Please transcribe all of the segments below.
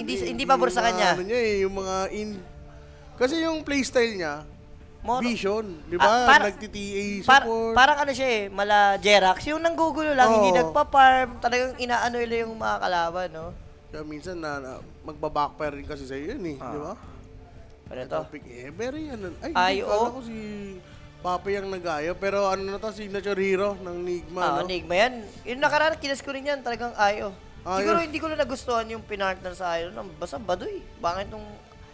hindi pabor sa kanya. Ano niya yung mga kasi yung playstyle niya, Vision, di ba? Nagti-TA support. Parang ano siya eh, mala Jerax. Yung nanggugulo lang, hindi nagpa-farm. Talagang inaano nila yung mga kalaban, no? Kaya minsan magba-backfire rin kasi sa'yo yun eh, di ba? Ano to? Topic Ever yan. Ay, kala ko si Papi ang nag-ayo. Pero ano na to, signature hero ng Nigma, no? Nigma yan. Yung nakaraan, kinas ko rin yan, talagang Ayo. Siguro hindi ko lang nagustuhan yung pinartner sa Ayo. Basta baduy. Bakit nung...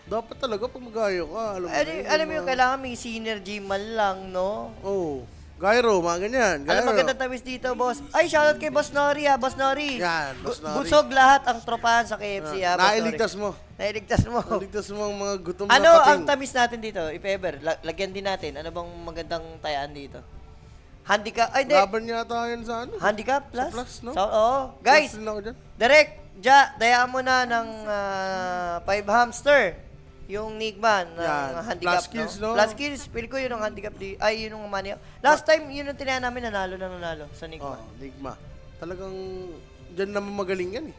Dapat talaga pag mag-ayo ka, alam mo yung kailangan may synergy man lang, no? Oo. Gyro, mga ganyan. Gyro. Alam, maganda tamis dito, boss. Ay, shoutout kay Boss Nori, Boss Nori. Yan, Boss Nori. Busog lahat ang tropahan sa KFC, Boss Nori. Nailigtas mo. Nailigtas mo. Nailigtas mo ang mga gutom Ano na pating. ang tamis natin dito, if ever? Lagyan din natin. Ano bang magandang tayaan dito? Handicap. Ay, Laban yata yun sa ano? Handicap plus? Sa plus, no? Oo. Guys, Plus din ako dyan. direct, dayaan mo na ng 5 hamster. Yung Nigma ng handicap, Plus kills, no? Plus kills, feel ko yun ang handicap. Ay, yun ang mania. Last time, yun ang tinayan namin, nanalo sa Nigma. Nigma. Talagang, dyan naman magaling yan eh.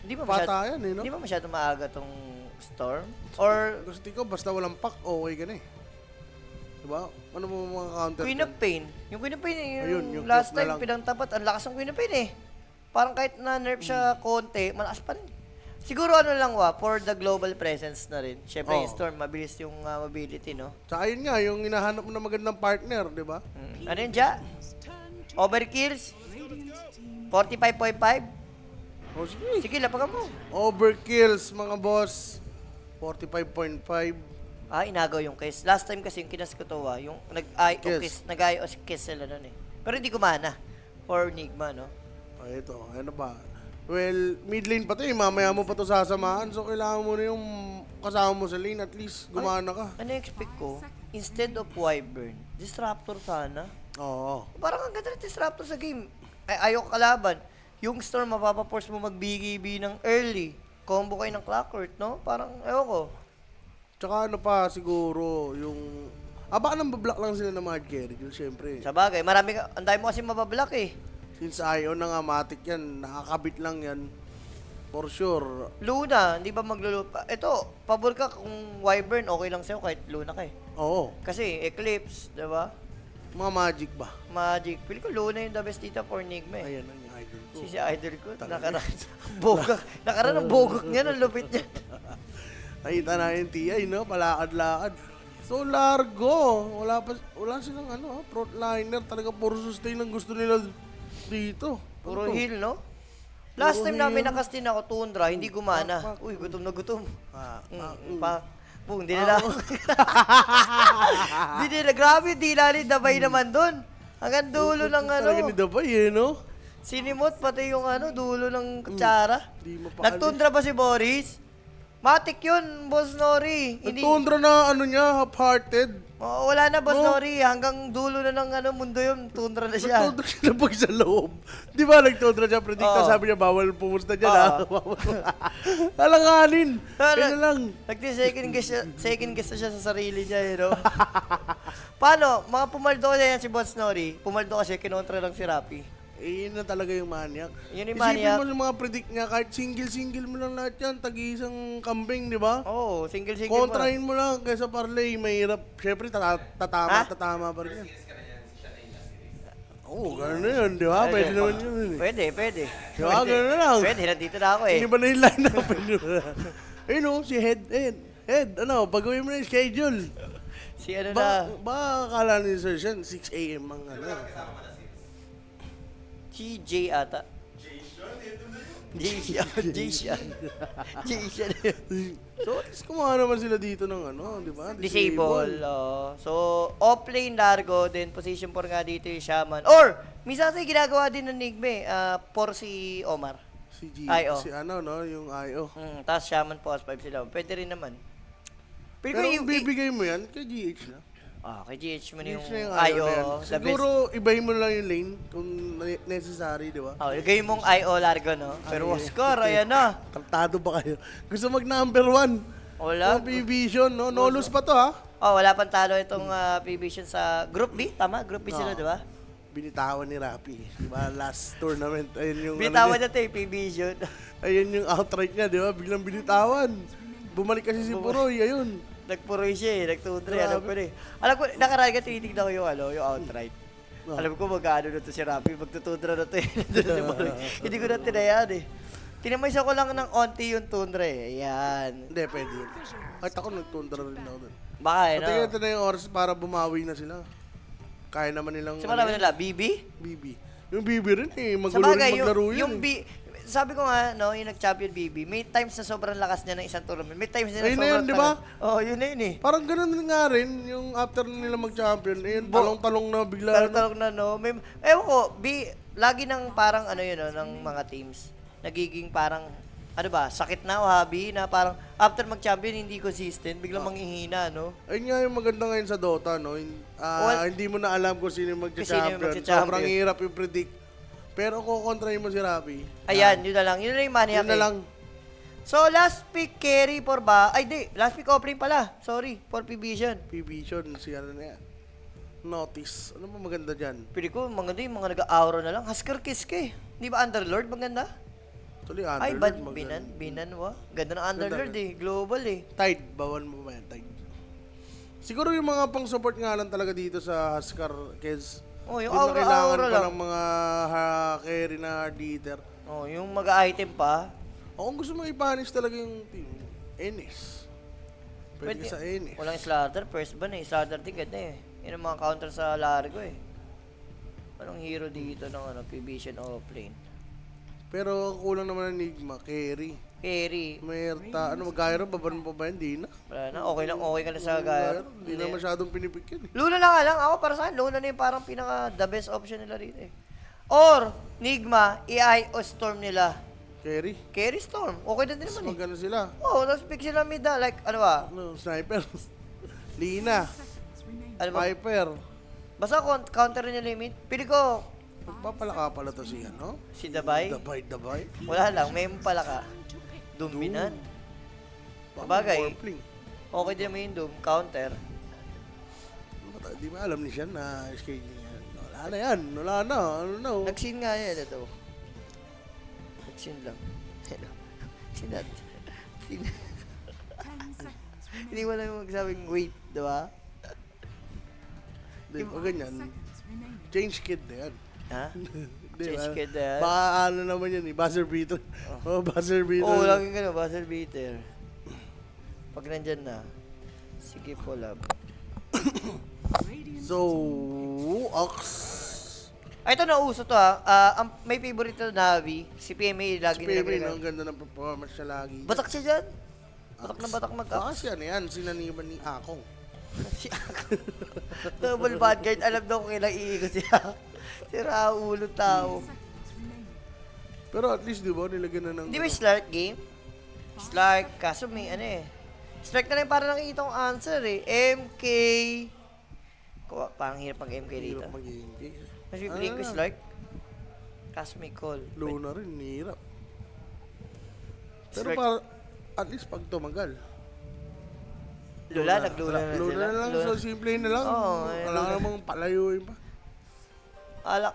Hindi ba Patayan eh, no? Hindi ba masyado maaga tong Storm? Or Gusto ko, basta walang pack, okay ka na eh. Diba? Ano mo mga counter? Queen of Pain? Yung Queen of Pain, Ayun, yung last cute na time, lang. pinangtapat, ang lakas ng Queen of Pain eh. Parang kahit na-nerf siya konti, malakas pa rin. Siguro ano lang for the global presence na rin. Siyempre, yung Storm, mabilis yung mobility, no? Tsaka yun nga, yung hinahanap mo na magandang partner, di ba? Ano yun, Ja? Overkills? 45.5? O sige. Sige, lapagan mo. Overkills, mga boss. 45.5. Inagaw yung kiss. Last time kasi yung kinas ko to, yung nag-IO kiss sila nun eh. Pero hindi gumana for Nigma, no? Ito, ano ba? Well, mid lane pa to eh. Mamaya mo pa to sasamahan. So, kailangan mo na yung kasama mo sa lane. At least, gumana ka. Ano expect ko? Instead of Wyvern, Disruptor sana. Oo. Parang ang ganda ng Disruptor sa game. Ayoko kalaban. Yung Storm, mapapaforce mo mag-BKB ng early. Combo kayo ng Clockwork, no? Parang, ayoko. Tsaka ano pa, siguro, yung... baka nang bablock lang sila ng mga carry. Yun, syempre. Sa bagay, ang dami mo kasi mabablock eh. Since IO ng Amatic yan, nakakabit lang yan. For sure. Luna, hindi ba maglulupa? Ito, pabor ka kung Wyvern, okay lang sa'yo kahit Luna ka eh. Oo. Kasi Eclipse, di ba? Mga magic ba? Magic. Pili ko Luna yung the best dito for Nigma eh. Ayan ang idol ko. Si idol ko, nakaraan ang bogak niya, ang lupit niya. Nakita na yung TI, no? Palakad-lakad. So, largo. Wala silang frontliner. Talaga puro sustain ang gusto nila dito. Puro heal, no? Last time heal. namin nakastin ako, Tundra, hindi gumana. Uy, gutom na gutom. Hindi nila. Hindi nila. Grabe, di nalit dabay naman doon. Hanggang dulo ng Talaga ni Dabay, no? Sinimot, pati yung dulo ng kutsara. Di mapaalis. Nagtundra ba si Boris? Matik yun, Boss Nori. Nagtundra na niya, half-hearted. Wala na, Boss Nori. Hanggang dulo na ng mundo yun, tundra na siya. Nagtundra siya na pag sa loob. Di ba nagtundra siya, predicta, sabi niya, bawal pumusta dyan, Alanganin. Kaya lang. Second guess na siya sa sarili niya, you know? Paano? Mga pumaldo kasi yan si Boss Nori. Pumaldo kasi, kinontra lang si Rapi. Yun na talaga yung maniac. Yun yung Isipin maniac. mo yung mga predict niya, kahit single mo lang lahat yan, tag-isang kambing, di ba? Oo, single Kontrahin mo lang kaysa parlay, mahirap. Siyempre, tatama pa rin yan. Oo, gano'n na yun, di ba? Pwede naman yun. Pwede. Di ba? Gano'n na lang. Pwede, nandito na ako eh. Hindi ba na yung line-up? Ayun o, si Head, pagawin mo na yung schedule. Si ano na, Ba akala ni Sir Sean, 6 a.m. ang TJ ata. Jason. So, at least kumuha naman sila dito ng di ba? Disable. So, off-lane Largo, then position 4 nga dito yung Shaman. Or, minsan kasi ginagawa din ng Nigme, for si Omar. Si IO. Si yung IO. Tapos Shaman po, 5 sila. Pwede rin naman. Pero bibigay mo yan kay GH na. Kay GH mo na yung GH na yung IO. na yan. The Siguro, ibahin mo na lang yung lane kung necessary, di ba? Ilagay mong IO Largo, no? Pero score, ayan na. Tartado ba kayo? Gusto mag-number 1. Wala. Vision, no? No lose pa to, ha? Wala pang talo itong Vision sa Group B. Tama? Group B sila, di ba? binitawan ni Rapi. Diba? Last tournament. Ayun yung, Bitawan ano na tayo, P-Vision. ayun yung outright niya, di ba? Biglang binitawan. Bumalik kasi si Puroy, ayun. Nagpuroy siya eh, nagtudre, Grabe. alam ko na eh. Alam ko, nakaraan ka tinitignan ko yung yung outright. Oh. Alam ko mag-ano na to si Rapi, magtutundra na to eh. Nandun na si Puroy. Hindi ko na tinayaan eh. Tinamaysa ko lang ng onti yung tundra eh. Ayan. Hindi, pwede yun. Kahit ako nagtundra rin ako dun. Baka eh, no? Pati ito na yung oras para bumawi na sila. Kaya naman nilang... Sa marami nila, BB? BB. Yung BB rin eh, Sa magulo bagay, rin maglaro yun yung eh. sabi ko nga, no, yung nag-champion BB, may times na sobrang lakas niya ng isang tournament. May times na Ayun na sobrang yun, di ba? Oo, yun na yun eh. Parang ganun din nga rin, yung after nila mag-champion, ayun, talong-talong na bigla. Talog na, no? May, ewan ko, lagi ng parang ano yun, no, ng mga teams, nagiging parang, ano ba, sakit na o hobby na parang after mag-champion, hindi consistent, biglang manghihina, no? Ayun nga yung maganda ngayon sa Dota, no? Hindi mo na alam kung sino yung Kung sino yung mag-champion. magcha-champion. Sobrang hirap i-predict. Pero kukontrahin mo si Rapi. Ayan, yun na lang. Yun na yung money Yun na lang. So, last pick carry for ba? Ay, di. Last pick offering pala. Sorry, for P-Vision. P-Vision, si ano na yan. Notice. Ano ba maganda dyan? Pili ko, maganda yung mga nag-aura na lang. Husker Kiske. Di ba Underlord? Maganda? Actually, Ay, Underlord, Binan, wa. Ganda ng Underlord eh. Global eh. Tide, bawan mo ba yan? Tide. Siguro yung mga pang-support nga lang talaga dito sa Huskar, Kez. Oh, yung Doon na kailangan aura pa lang. ng mga carry na hard hitter. Oh, yung mag-item pa. O kung gusto mo i-punish talaga yung team, Enes. Pwede ka sa Enes. Walang Slaughter. First ban eh. Slaughter din ganda eh. Yun ang mga counter sa Largo eh. Anong hero dito ng P-Vision offlane? Pero kulang naman ang Enigma, carry. Carry. Merta, mag-gyro, baban mo pa ba? Hindi na. Wala na. Okay lang. Okay ka na sa Gyro. Hindi na masyadong pinipik yun. Luna lang. Ako para saan, Luna na yung parang pinaka the best option nila rito eh. Or, Nigma, AI o Storm nila. Carry. Carry Storm. Okay na din Mas naman eh. magano sila. Oo, tapos pick sila mid na. Like, ano ba? Sniper. Lina. Ano ba? Viper. Basta counter nila yung mid. Pili ko, Magpapalaka pala to si ano? si Dabay. Dabay. Wala lang, may pala ka. Dominan. Sabagay. Warpling. Okay din naman yung Doom. Counter. Di ba alam ni siya na schedule niya? Wala na yan. Wala na. Ano na? Nag-scene nga yan, ito. Nag-scene lang. Hello. Sinat. Hindi mo lang magsabing wait, di ba? Di ba ganyan? Change kid na yan. Ha? Di Change ba? kid na yan. Baka ano naman yan eh. Buzzer beater. Oh, buzzer beater. Oo, laging gano'n. Buzzer beater. Pag nandyan na, sige po, lab. So, Ox. Ay, ito nauso to ha. May favorite to Navi. Si PMA lagi Si nila Pepe, no? pinag- Ang ganda ng performance siya lagi. Batak siya dyan. Batak na batak Baka mag-ax. siya na yan. Sinaniman ni Akong. Si Ako. Double bad guard. Alam daw kung kailang iikot siya. Sira ulo tao. Pero at least, di ba, nilagyan na ng... Hindi ba Slark game? Slark. Kaso may ano eh. Slark na lang para nakikita kong answer eh. MK. Parang hirap mag-MK dito. Hirap mag-GMP. Mas pipiliin ko Slark. Kaso may call. Luna rin, hirap. Pero Slark. at least pag tumagal. Lula, naglula na Luna sila. na lang, so simple na lang. Oo, eh, Wala ka Luna. namang palayuin pa.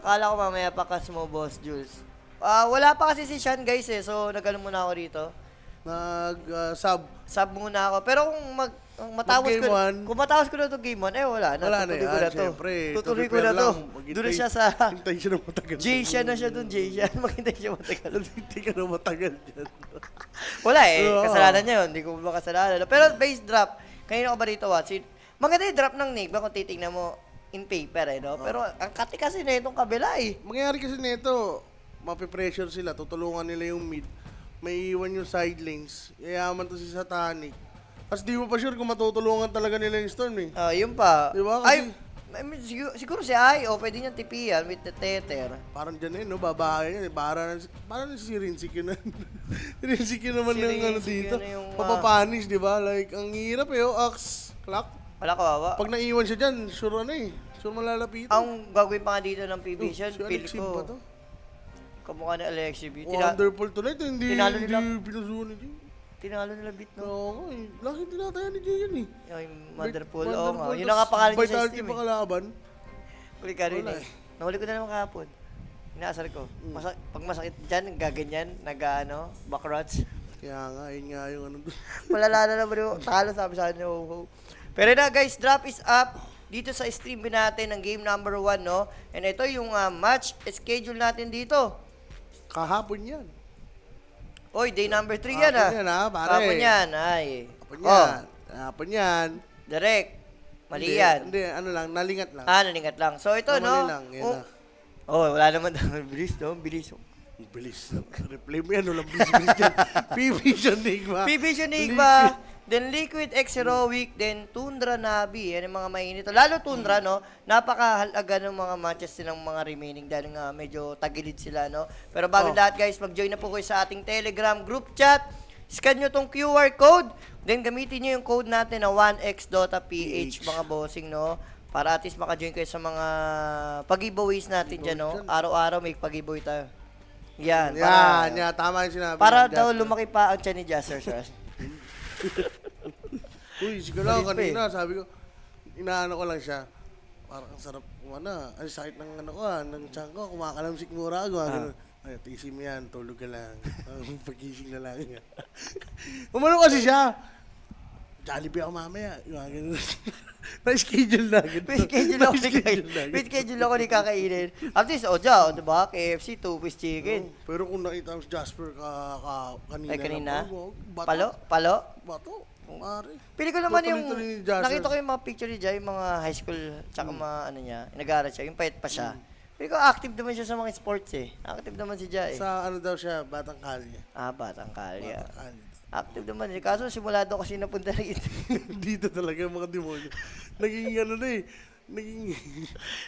Kala ko mamaya pa kas mo, Boss Jules. Wala pa kasi si Sean, guys eh. So, nagano muna ako dito. Nag-sub. Sub muna ako. Pero kung matapos Mag-game ko, one. kung matapos ko na itong game 1, wala na. Wala na Tutuloy ko yan, na to. syempre. Tutuloy ko Prepare na to. lang. Maghintay- Doon na siya sa... Hintay siya na matagal. Jay na siya doon, Jay Maghintay siya matagal. Hindi ka na matagal dyan. Wala eh. Oo. Kasalanan niya yun. Hindi ko ba kasalanan. Pero base drop, kanina ko ba rito, Watson? Maganda yung drop ng Nigma kung titignan mo in paper eh, no? Pero ang kati kasi na itong kabila eh. Mangyayari kasi nito, mapipressure sila, tutulungan nila yung mid. May iwan yung side lanes. Yayaman to si Satanic. Tapos di mo pa sure kung matutulungan talaga nila yung Storm eh. Yun pa. Diba? Kasi- I mean, siguro si Ai, pwede niyang tipian with the tether. Parang dyan eh, no? Babae yan eh. Parang si Rinzik yun. Rinzik yun naman Si ng ano Rinzik dito. yun na yung, Papapanish, di ba? Like, ang hirap eh, Ox. Clock. Wala kawawa. Pag naiwan siya dyan, sure ano eh. Sure malalapitan. Ang gagawin pa nga dito ng P-Vision, si feel Alexib ba ko, to? kamukha ni Alexi B. Wonderful tonight, hindi Tinalo nila. pinusuan ni Jay. Tinalo nila bit, no? Oo nga eh. Laki tinataya ni Jay yun eh. Yung Wonderful, oo nga. Wonderful, Yun ang kapangalan niya sa Vitality Steam pa eh. kalaban. Kulik ka rin Wala eh. eh. Nahuli ko na naman kahapon. Inaasar ko. Pag masakit dyan, gaganyan, backrots. Kaya nga, yun nga yung ano. Malala na naman yung talo, sabi sa akin, oh. Pero na guys, drop is up dito sa stream natin ng game number 1, no? And ito yung match schedule natin dito. Kahapon yan. Oy, day number 3 yan, Kahapon yan, pare. Kahapon yan, ay. Kahapon yan. Kahapon yan. Direct. Mali Hindi, yan. Hindi, ano lang, nalingat lang. Nalingat lang. So ito, Mali no? lang, yan na. Wala naman. Bilis, no? Bilis. Bilis. Replay mo yan, walang bilis-bilis dyan. P-Vision Enigma. P-Vision Enigma, then Liquid X Heroic, then Tundra Navi. Yan yung mga mainit. Lalo Tundra, no? Napakahalaga ng mga matches silang mga remaining dahil nga medyo tagilid sila, no? Pero bago lahat, guys, mag-join na po kayo sa ating Telegram group chat. Scan nyo tong QR code. Then gamitin nyo yung code natin na 1x.ph, mga bossing, no? Para at least maka-join kayo sa mga pag-giveaways natin dyan, no? Araw-araw may pag-giveaway tayo. Yan. Yan, tama yung sinabi. Para ni daw Jasper. lumaki pa ang tiyan ni Jasper, sir. Uy, siguro ako Malit pa kanina, sabi ko, inaano ko lang siya. Parang ang sarap, ay sakit ng ano ko, ng tiyan ko, kumakalamsik mura ako. Ay, tiisin mo yan, tulog ka lang. Pag-gising na lang. Umano kasi siya. Jollibee ako mamaya. Yung mga ganun. Na-schedule na. May schedule ako ni kakainin. At least, diba? KFC, 2-piece chicken. Pero kung nakita mo si Jasper kanina. Ay, kanina? Bato. Palo? Bato. Mare. Pili ko naman yung, Tuloy-tuloy ni Jasper. nakita ko yung mga picture ni Jai, yung mga high school, tsaka mga ano niya, nag-aaral siya, yung payat pa siya. Pili ko active naman siya sa mga sports eh. Active naman si Jai. Sa ano daw siya, Batang Kalye. Batang kalya. Batang Kalye. Active naman eh. Kaso simulado kasi napunta rito. Dito talaga yung mga demonyo. Naging ano na eh. Naging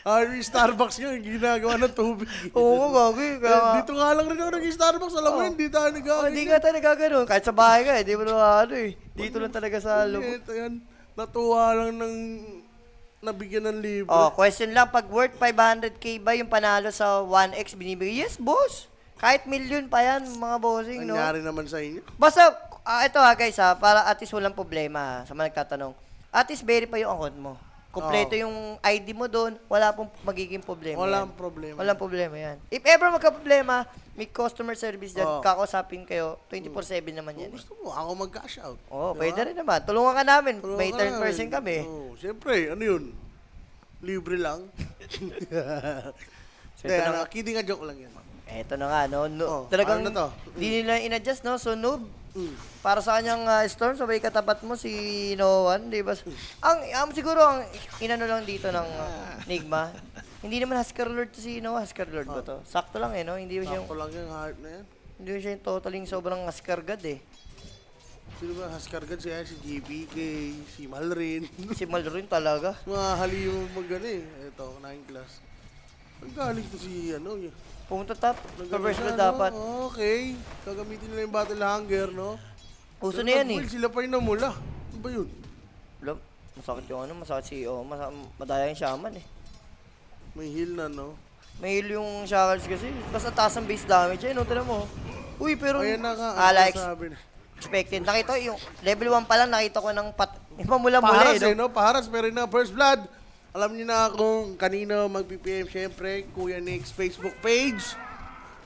yung Starbucks nga, yung ginagawa ng tubig. Oo, gagi. Dito nga lang rin ako naging Starbucks. Alam mo, hindi tayo nagagawin. Hindi nga tayo nagagano'n. Kahit sa bahay ka, hindi mo na eh. Dito lang talaga sa loob. Ito yan. Natuwa lang ng nabigyan ng libre. Question lang. Pag worth 500k ba yung panalo sa 1x binibigay? Yes, boss. Kahit million pa yan, mga bossing, no? Nangyari naman sa inyo. Basta, ito guys para at least walang problema sa mga nagtatanong. At least verify yung account mo. Kompleto yung ID mo doon, wala pong magiging problema. Walang problema. Walang problema yan. If ever magka-problema, may customer service dyan, Oo. kakausapin kayo, 24/7 naman yan. Gusto mo, ako mag-cash out. Pwede rin naman. Tulungan ka namin. Tulungan May ka third namin. person kami. Siyempre, ano yun? Libre lang. So, ito na, Kidding, a joke lang yan. eto na nga, no? ano Talagang, na to? di nila in-adjust, no? So, noob, para sa kanyang Storm, sabay katapat mo si Noan, di ba? Siguro, ang inano lang dito ng Nigma, hindi naman Husker Lord to si Noah. Husker Lord ba to? Sakto lang no? Hindi ba siya Sakto lang yung hype na yan. hindi ba siya yung totaling sobrang Husker God eh. Sino ba? Haskargan siya, si GBK, si Malrin. Si Malroon talaga. Mga haliw mag Ito, 9 class. Ang galing to si Pumunta top, Nagano reverse na siya, dapat. Okay. Gagamitin nila yung battle hunger, no? Uso Pero na yan eh. nag-build, sila pa yung namula. Ano ba yun? Masakit yung masakit si madaya yung shaman eh. May heal na, no? May heal yung shackles kasi. Basta taas ang base damage eh, no? Tira mo. Uy, pero... Ayan na nga. Alex, Sabi na. expected. Nakita ko yung level 1 pa lang, nakita ko ng mamula-mula Paharas eh, no? no? Paharas, pero na first blood. Alam niyo na kung kanino mag-PPM, syempre, Kuya Nick's Facebook page.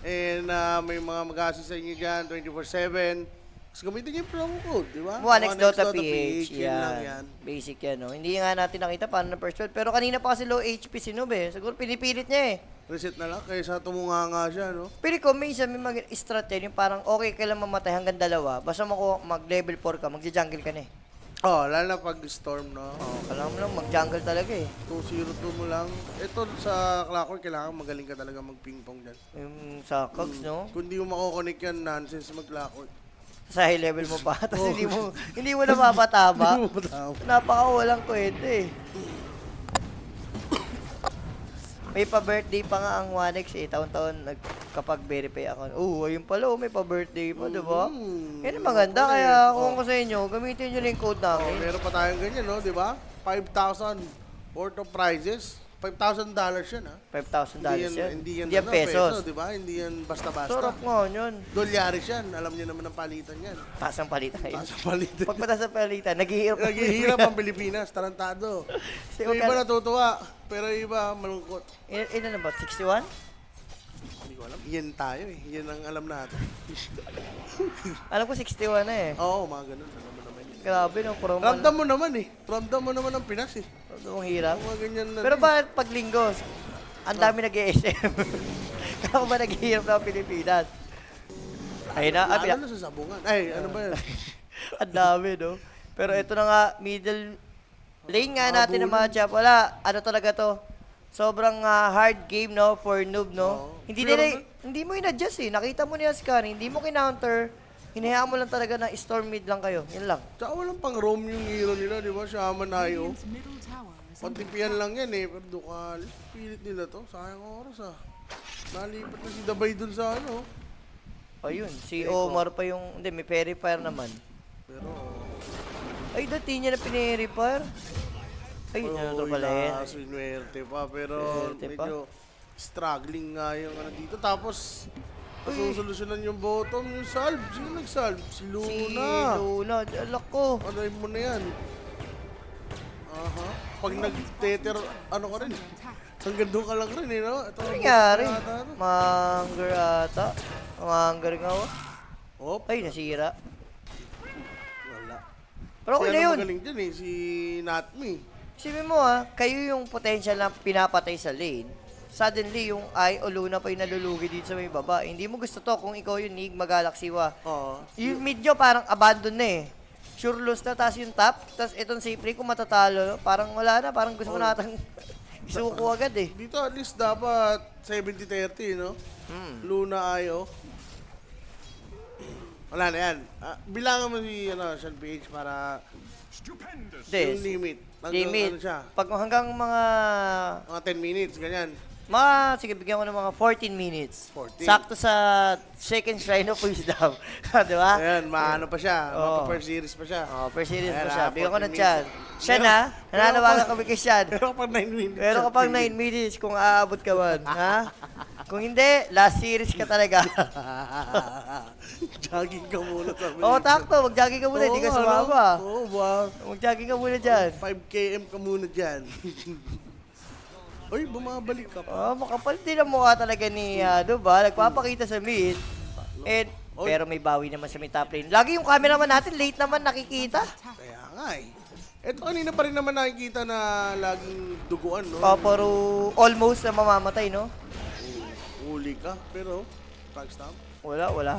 And may mga mag-assist sa inyo dyan, 24/7. Tapos gamitin niyo yung promo code, di ba? 1x.ph, yun lang yan. Basic yan, no? Hindi nga natin nakita paano na first blood. Pero kanina pa kasi low HP si Noob eh. Siguro pinipilit niya eh. Reset na lang, kaysa tumunganga siya, no? Pero kung may isa may mag-strat yan, yung parang okay ka lang mamatay hanggang 2. Basta mag-level 4 ka, magja-jungle ka na eh. Lalo na pag storm, no? Kailangan mo lang mag-jungle talaga eh. 2-0-2 mo lang. Ito sa Clockwork, kailangan magaling ka talaga mag-ping-pong dyan. Yung sa Cogs, no? Kung di mo makokonek yan, nonsense mag-Clockwork. Sa high level mo pa. Tapos hindi mo napapatama. Hindi mo matama. Napaka-walang kwente eh. May pa-birthday pa nga ang 1X eh. Taon-taon kapag verify account. Ayun pala, may pa-birthday pa, diba? Yan ang maganda. Kaya kung ko sa inyo, gamitin nyo lang yung code namin. Meron pa tayong ganyan, no? Di ba? 5,000 worth of prizes. $5,000 yan, ha? $5,000 yan. Hindi yan Hindi yan pesos. di ba? Hindi yan basta-basta. Sarap nga yun. Dolyaris yan. Alam niyo naman ang palitan yan. Taas ang palitan. Taas ang palitan. Pag mataas ang palitan, naghihirap. Naghihirap ang Pilipinas. Tarantado. Kasi Yung iba natutuwa. Pero yung iba malungkot. Ilan na ba? 61? Hindi ko alam. Yan tayo eh. Yan ang alam natin. Alam ko 61 na eh. Oo, mga ganun. Alam mo naman yun. Grabe no, Ramdam mo naman eh. Ramdam mo naman ang Pinas eh. Ang hirap. Mga ganyan na. Pero bakit pag linggo, ang dami nag-ESM? Kaya ba naghihirap na ang Pilipinas? Ayun na, Lalo na sa sabungan. Ay, ano ba yan? ang dami, no? Pero ito na nga, middle lane nga natin ng mga chap. Wala, ano talaga to? Sobrang hard game, no? For noob, no? Oo. Hindi mo in-adjust eh. Nakita mo niya scan, hindi mo kinounter. Hinayaan mo lang talaga na storm mid lang kayo. Yan lang. Tsaka walang pang roam yung hero nila, di ba? Shaman Ayo. Pantipian lang yan eh. Pero Ducalis, pilit nila to. Sayang oras ah. Nalipat na si Dabay dun sa ano. Ayun, si Omar pa yung... Hindi, may Perifier naman. Pero... Ay, dati niya na pinirifire. Ay, ano to pala yan. Sinuwerte pa. Pero Sinuwerte pa. medyo struggling nga yung ano dito. Tapos, masusolusyonan yung bottom, yung salve. Sino nag-salve? Si Luna. Si Luna, alak ko. Ano mo na yan? Aha. Pag nag-tether, ano ka rin? Hanggang doon ka lang rin eh, no? Ito Ano nangyari? Manger ata. Manger nga ako. Op. Ay, nasira. Wala. Pero okay Si na ano yun. magaling dyan eh, si Natmi. Isipin mo kayo yung potential na pinapatay sa lane. Suddenly, yung Ai o Luna pa yung nalulugi dito sa may baba. Hindi mo gusto to kung ikaw yung Nig, mag-Galaxy-wa. Oo. Yung mid nyo parang abandon na eh. Sure lose na, tapos yung top, tapos itong Sipri kung matatalo, parang wala na, parang gusto mo natang isuko agad eh. Dito at least dapat 70-30, no? Luna Ayo. Wala na yan. Bilangan mo si Sean PH para yung limit. Limit. Ano siya? Pag hanggang mga Mga 10 minutes, ganyan. sige, bigyan ko ng mga 14 minutes. 14. Sakto sa second shrine of wisdom. Di ba? Ayan, maano pa siya. Oo. Mapa-first series pa siya. Oh, per series Ayan, mo siya. Bigyan ko 14 ng chance. Siya na, Pero nananawagan kapag- kami kay Sian. Pero kapag 9 minutes. Pero kapag 9 minutes, kung aabot ka man, ha? Kung hindi, last series ka talaga. Jogging ka muna sa Oo, takto. Mag-jogging ka muna, hindi ka sumama. Oo, ba? Mag-jogging ka muna dyan. 5 km ka muna dyan. Uy, bumabalik ka pa. Oh, makapal din ang mukha talaga ni, ba? Nagpapakita sa mid. And, pero may bawi naman sa may top lane. Lagi yung cameraman natin, late naman nakikita. Kaya nga eh. Eto kanina pa rin naman nakikita na laging duguan, no? Paparo almost na mamamatay, no? Uli ka, pero tag stop. Walang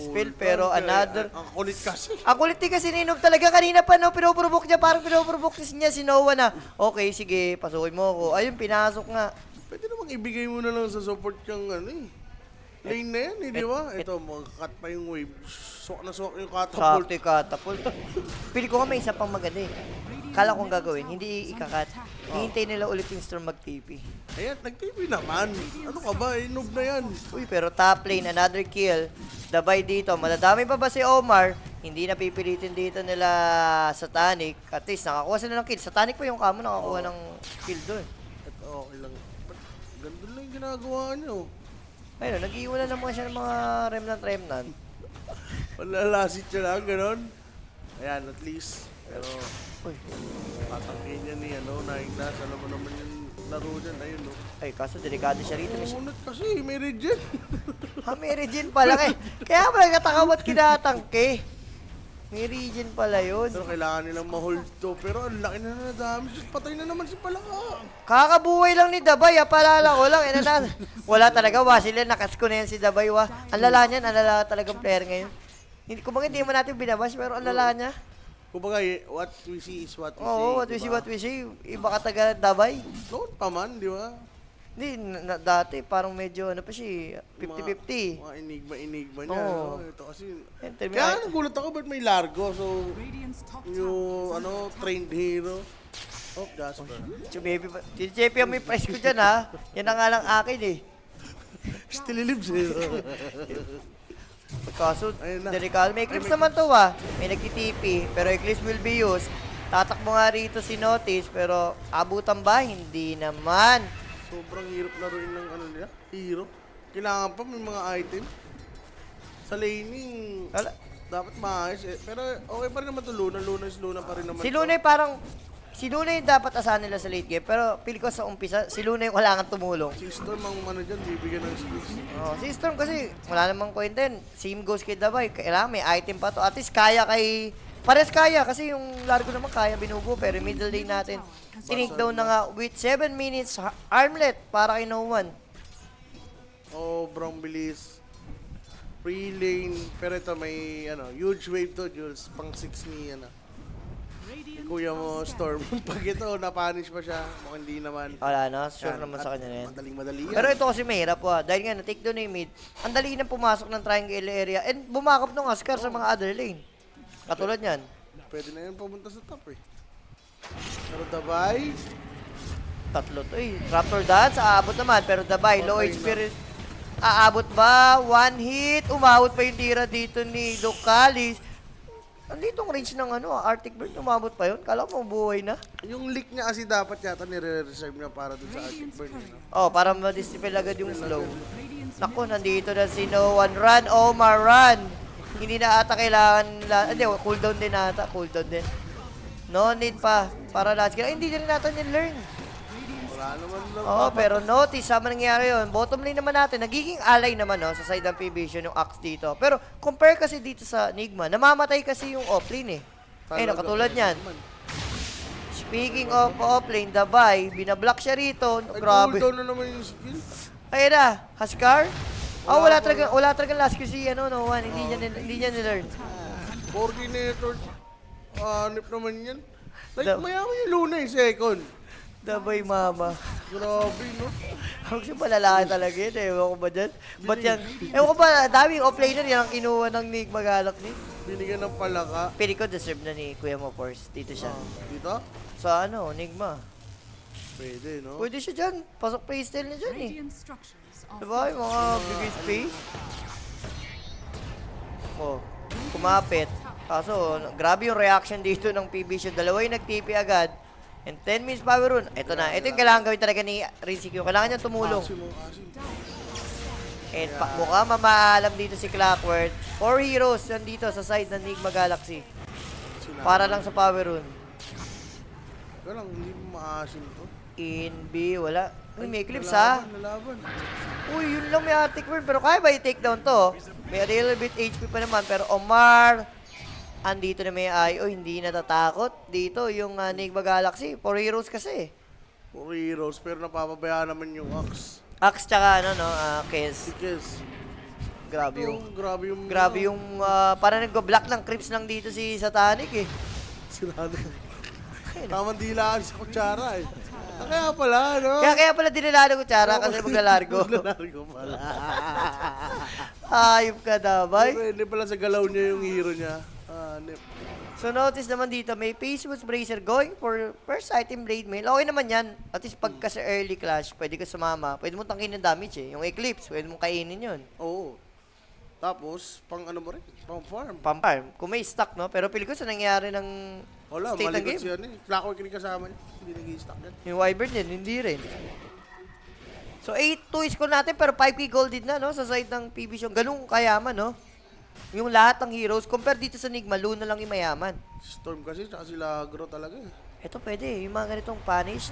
spell, pero another... Ang kulit kasi. Ang kulit din kasi ni Noob talaga kanina pa, no? Pinoprovoke niya, parang pinoprovoke niya si Noah na, okay, sige, pasukin mo ako. Ayun, pinasok nga. Pwede namang ibigay mo na lang sa support yung ano eh. Lane na yan eh, di ba? Ito, mag-cut pa yung wave. Swak na swak yung catapult. Sakto yung catapult. Pili ko nga may isa pang maganda eh. Kala kong gagawin, hindi ikakat. Hihintay nila ulit yung Storm mag-TP. Ayan, nag-TV naman. Ano ka ba? Noob na yan. Uy, pero top lane, another kill. Dabay dito. Madadami pa ba si Omar? Hindi na pipilitin dito nila Satanic. At least, nakakuha sila ng kill. Satanic pa yung kamo nakakuha ng kill doon. Ito, okay lang. Ganda lang yung ginagawa nyo. Ayun, nag-iwala naman siya ng mga remnant. Palalasit siya lang, gano'n. Ayan, at least. Pero, Uy, tatangkin niya ni, Naignas. Alam mo naman yung laro dyan. Ayun, no. ay, kaso delikado siya rito. Umunat kasi, may regen. May regen pala eh. Kaya pala nagkataka ba't kinatangke? May regen pala yun. Pero kailangan nilang ma-hold to. Pero ang laki na damage. Patay na naman si Palaka. Kakabuhay lang ni Dabay, paalala ko lang. Wala talaga, sila nakasko na yan si Dabay, Ang lala niyan, ang lala talagang player ngayon. Kumbaga hindi mo natin binabash, pero ang lala niya. Kumbaga, what we see is what we see. Oo, what we see. Iba ka taga Dabay. Noon pa man, di ba? Hindi, dati parang medyo ano pa siya, 50-50. Mga enigma niya. Oo. No? Ito kasi... Enter mo, Kaya nagulat ako ba't may largo. So, yung trained hero. Oh, Jasper. Chumepi pa. Chichepi ang may price ko dyan, ha? Yan na nga lang akin, eh. Still lives hero. Kaso, Ayun na. delikado. May eclipse naman to, May nagtitipi, pero eclipse will be used. Tatakbo nga rito si Notice, pero abutan ba? Hindi naman. Sobrang hirap laruin ng ano nila, hero. Kailangan pa may mga item. Sa laning, Wala. dapat maayos eh. Pero okay pa rin naman ito, Luna pa rin naman. Si to. Luna parang, si Luna yung dapat asahan nila sa late game, pero pili ko sa umpisa, si Luna yung kailangan tumulong. Si Storm ang ano dyan, bibigyan ng skills. Oh, si Storm kasi, wala namang kwenta yun. Same goes kay Dabay, kailangan may item pa to. At least kaya kay, pares kaya, kasi yung Largo naman kaya binugo, pero middle lane natin, tinake down na nga with 7 minutes armlet para kay No One. Sobrang bilis. Free lane. Pero ito may ano, huge wave to, Jules. Pang 6 ni ano. Kuya mo, Storm. Pag ito, napanish pa siya. Mukhang hindi naman. Wala na, sure Yan. naman sa kanya na yan. Madaling-madali yan. Pero ito kasi mahirap po dahil nga na-take down na yung mid, ang dali nang pumasok ng triangle area and bumakap ng Ascar sa mga other lane. Katulad yan. Pwede na yan pumunta sa top eh. Pero Dabay, Tatlo to eh. Raptor Dance, aabot naman. Pero Dabay, low Okay HP rin. Aabot ba? One hit. Umabot pa yung tira dito ni Ducalis. Andito ang range ng ano, Arctic Bird. Umabot pa yun. Kala mo buhay na. yung leak niya kasi dapat yata nire-reserve niya para dun sa Arctic Burn. Eh, no? Oh, para ma-disable agad yung slow. Naku, nandito na si No One. Run, Omar, run! Hindi na ata kailangan... Hindi, cooldown din ata. Cooldown din. No need pa. Para last kill. Ay, hindi rin natin ni-learn. Wala naman lang. Oo, pero notice, sama nangyari yun. Bottom lane naman natin, nagiging ally naman no, sa side ng P-Vision yung Axe dito. Pero compare kasi dito sa Nigma, namamatay kasi yung offlane eh. Ayun, katulad niyan. Speaking of offlane, Dabay, binablock siya rito. Ay, Grabe. cooldown na naman yung skill. Ayun na, Huskar? Oh, Wala wala talaga last kill si ano, No One. Hindi niya ni-learn. Coordinator. Hanip naman yan. Like, The- mayaman yung Luna eh, second. Dabay, mama. Grabe, no? Huwag siya malalaki talaga yun eh. Ewan ko ba dyan? Ba't yan? Ewan ko ba, daming offlaner yan ang kinuha ng Nigma Galaxy. Binigyan ng palaka. Pili ko deserve na ni Kuya mo Force. Dito siya. Dito? Sa ano, Nigma. Pwede, no? Pwede siya dyan. Pasok playstyle niya dyan eh. Radiant structures are Diba? Yung mga bigay space. Oh, kumapit. Kaso, grabe yung reaction dito ng PB. Dalawa yung nag-TP agad. And 10 minutes power run. Ito na. Ito yung kailangan gawin talaga ni Rinzikyo. Kailangan niya tumulong. Asim, asim. And mukha mamaalam dito si Clockwork. 4 heroes nandito sa side ng Nigma Galaxy. Sinabi. Para lang sa power run. Kaya lang, hindi mo maasim to. In B, wala. Uy, may clips ha. Nalaban. Uy, yun lang may Arctic Burn. Pero kaya ba i-take down to? May a little bit HP pa naman. Pero Omar, andito na may IO. Hindi natatakot. Dito, yung Nigma Galaxy. 4 heroes kasi. Puro heroes, pero napapabayaan naman yung Axe. Axe tsaka ano, no? Kes. Because, Grabe yung... grabe yung... parang nag-block ng creeps lang dito si Satanic eh. Sinado. Tamang dilaan sa kutsara eh. Kaya pala, no? Kaya pala dinilalo ko tsara kasi maglalargo. Maglalargo pala. Ayop ka dabay. Hindi pala sa galaw niya yung hero niya. Nip. So notice naman dito, may Patience Bracer going for first item Blade Mail. Okay naman yan. At least pagka sa early clash, pwede ka sumama. Pwede mo tangkin ng damage eh. Yung Eclipse, pwede mo kainin yun. Oo. Tapos, pang ano mo rin? Pang farm. Pamparm. Kung may stock, no? Pero pili ko sa nangyari ng Wala, state ng malikot game. siya eh. Clockwork rin kasama niya. Hindi nag-i-stack yan. Yung Wyvern din, hindi rin. So 8-2 score natin pero 5k gold din na, no? Sa side ng PB ganun kayaman, no? Yung lahat ng heroes, compare dito sa Nigma, Luna lang yung mayaman. Storm kasi, tsaka sila agro talaga eh. Ito pwede, yung mga ganitong punish.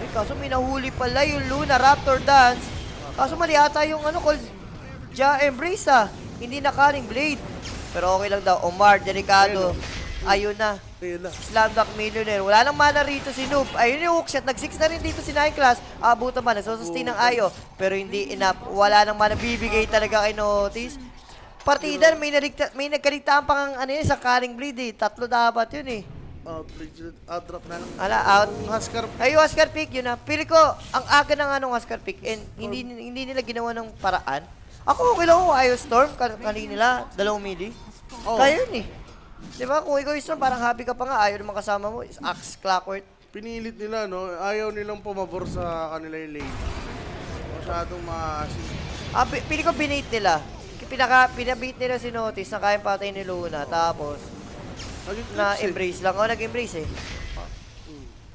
Ay, kaso may nahuli pala yung Luna Raptor Dance. Kaso mali ata yung ano, called Ja Embrace Hindi na Cunning Blade. Pero okay lang daw. Omar, delikado. Ayun na. Ayun na. Slam Dunk Millionaire. Wala nang mana rito si Noob. Ayun yung hookshot. Nag-6 na rin dito si 9 Class. Abutan man. Nagsusustain ng Ayo. Pero hindi enough. Wala nang mana bibigay talaga kay Notice. Partida, may nagkaligtaan pang ano yun, sa Cunning Blade eh. 3 dapat yun eh. Out-drop na lang. Ala, out. Ang Huskar, Ay, Huskar pick, yun na. Pili ko, ang aga ng anong Huskar pick, and hindi nila ginawa ng paraan. Ako, okay lang ako, ayaw Storm, kanina, 2 midi. Oh. Kaya yun eh. Diba, kung ikaw yung Storm, parang happy ka pa nga, ayaw naman kasama mo, is Axe, Clockwork. pinilit nila, no? Ayaw nilang pumabor sa kanila yung lane. Masyadong maasim. Pili ko binate nila. Pinabait nila si Notice na kayang patay ni Luna, tapos na-embrace lang. O, nag-embrace eh.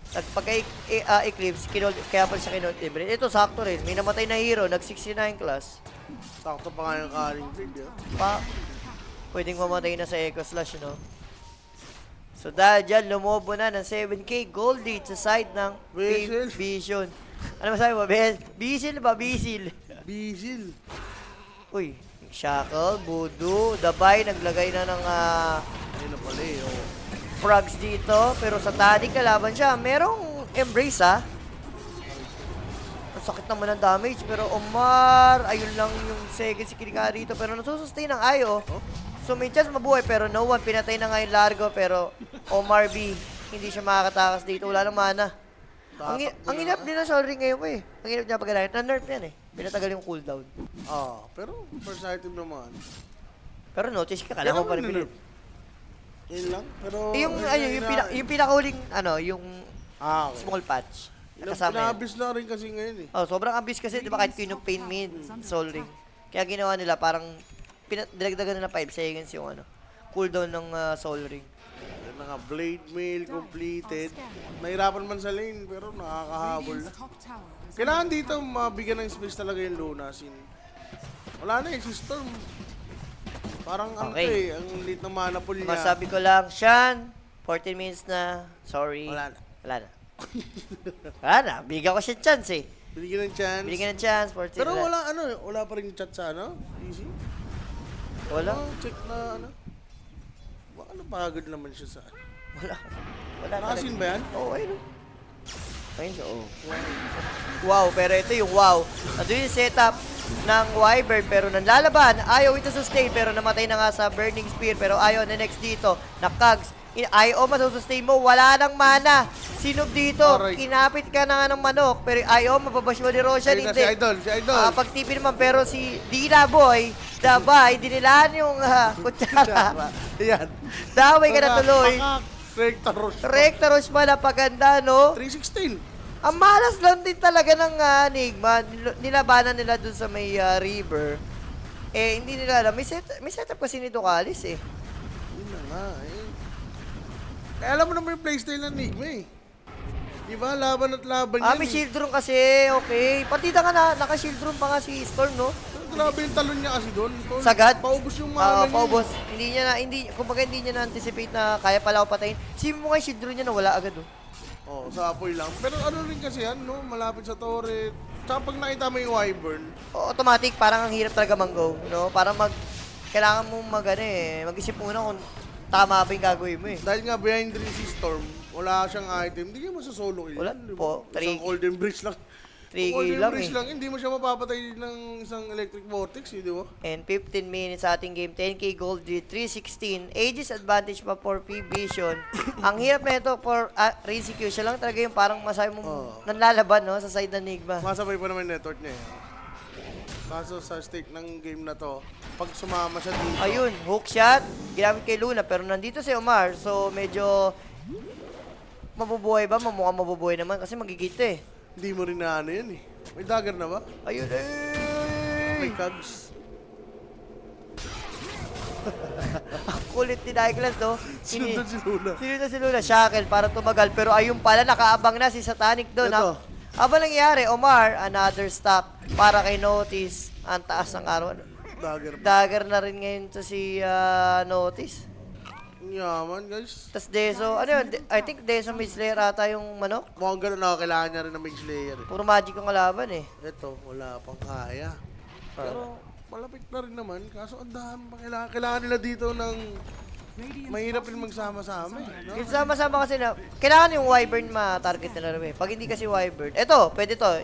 Pagka-eclipse, kaya pala siya kinod-embrace. Ito, sakto rin. May namatay na hero, nag-69 class. Sakto pa nga yung calling field, yun. Pa, pwedeng mamatay na sa Echo Slash, no? So, dahil dyan, lumobo na ng 7K gold lead sa side ng Bisil. Vision. Ano masabi mo, Ben? Bisil ba? Bisil. Bisil. Uy, Shackle, Voodoo, Dabay, naglagay na ng Ayun na pala eh, oh. frogs dito. Pero sa Tadic, kalaban siya. Merong embrace, ha? Ang sakit naman ng damage. Pero Omar, ayun lang yung second si Kinika rito. Pero nasusustain ng Ayo. So may chance mabuhay. Pero no one, pinatay na nga yung Largo. Pero Omar B, hindi siya makakatakas dito. Wala nang mana. Ang hinap din ng Sol Ring ngayon eh. Ang hinap niya pag-alay. Na-nerf yan eh. Pinatagal yung cooldown. Pero first item naman. Pero notice ka, kailangan mo pa rin Pero pilit. yun lang. Pero... Yung pinakahuling, yung okay. small patch. Kasama yan. Pinabis na rin kasi ngayon eh. Oh, sobrang abis kasi, di ba, kahit Queen of Pain mid, Sol Ring. Kaya ginawa nila, parang, dinagdagan nila 5 seconds yung cooldown ng Sol Ring. Yan na nga, Blade Mail completed. Nahirapan man sa lane, pero nakakahabol na. Kailangan dito mabigyan ng space talaga yung Luna. Wala na eh, si Storm. Parang Okay. ang late ng mana pool niya. Masabi ko lang, Shan, 14 minutes na, sorry. Wala na. Wala na. Wala na, bigyan ko siya chance eh. Binigyan ng chance. Bigyan ng chance, 14 Pero na. wala pa rin chat sa Easy. Wala. Check na Baka napagod naman siya sa Wala. Wala Nakasin ba yan? Oo, ayun. Ayun siya, oo. Wow, pero ito yung wow. Nandun yung setup ng Wyvern, pero nanlalaban. Ayaw ito sustain, pero namatay na nga sa Burning Spear. Pero ayaw na next dito, na Kags. Ayaw masusustain mo, wala nang mana. Sino dito? Aray. Kinapit ka na nga ng manok, pero ayaw, mababash mo ni Roshan, Ayun na, hindi. si Idol. Pagtipi naman, pero si Dina Boy, Dabay, dinilaan yung kutsara. Ayan. Daway ka na tuloy. Recta Rush. Recta Rush pa, napaganda, no? 316. Ang malas lang din talaga ng Enigma. Nilabanan nila dun sa may river. Eh, hindi nila alam. May setup kasi ni Ducalis eh. Yun na nga eh. Kaya alam mo naman yung playstyle ng Enigma eh. Diba? Laban at laban yan May eh. shield room kasi. Okay. Partida nga na, naka-shield room pa nga si Storm, no? Grabe yung talon niya kasi doon. Sagad? Paubos yung mana niya. Paubos. Kumbaga hindi niya na-anticipate na kaya pala ako patayin. Sino mo nga yung shield room niya na wala agad, oh. Sa apoy lang. Pero ano rin kasi yan, no? Malapit sa turret. Tsaka pag nakita mo yung Wyvern, Automatic, parang ang hirap talaga mang-go, no? Parang kailangan mong mag-isip muna kung tama ba yung gagawin mo eh. dahil nga behind rin si Storm, wala siyang item, hindi mo sa solo kill. Wala Di ba? po. Isang Golden Bridge lang. 3K Golden lang Bridge eh. lang, hindi mo siya mapapatay ng isang electric vortex, di ba? And 15 minutes sa ating game. 10k gold lead, 316. Aegis advantage pa for P-Vision. Ang hirap na ito for Rizikyu. Siya lang talaga yung parang masabi mo nanlalaban, no? Sa side ng Enigma. Masabay pa naman yung network niya eh. Kaso sa stake ng game na to, pag sumama siya dito, Ayun, hook shot. Ginamit kay Luna. Pero nandito si Omar. So, medyo mabubuhay ba? Mukhang mabubuhay naman kasi magigito eh. hindi mo rin na ano yun eh. May dagger na ba? Ayun, May cogs. Ang kulit ni Douglas, no? Sinundan si Luna. Sinundan si Luna. Shackle para tumagal. Pero ayun pala, nakaabang na si Satanic doon. Ito. Habang nangyari, Omar, another stock para kay Notice. Ang taas ng araw. Dagger. Dagger na rin ngayon to si Notice. Yaman guys. Tapos Deso, ano yun? I think Deso may Slayer ata yung manok. Mukhang ganun na kailangan niya rin ng Mage Slayer eh. Puro magic ang kalaban eh. Ito, wala pang kaya. Pero malapit na rin naman. Kaso ang dami pa kailangan nila dito ng mahirap rin magsama-sama eh. No? Yung sama-sama kasi na, kailangan yung Wyvern ma-target nila rin eh. Pag hindi kasi Wyvern, eto, pwede to,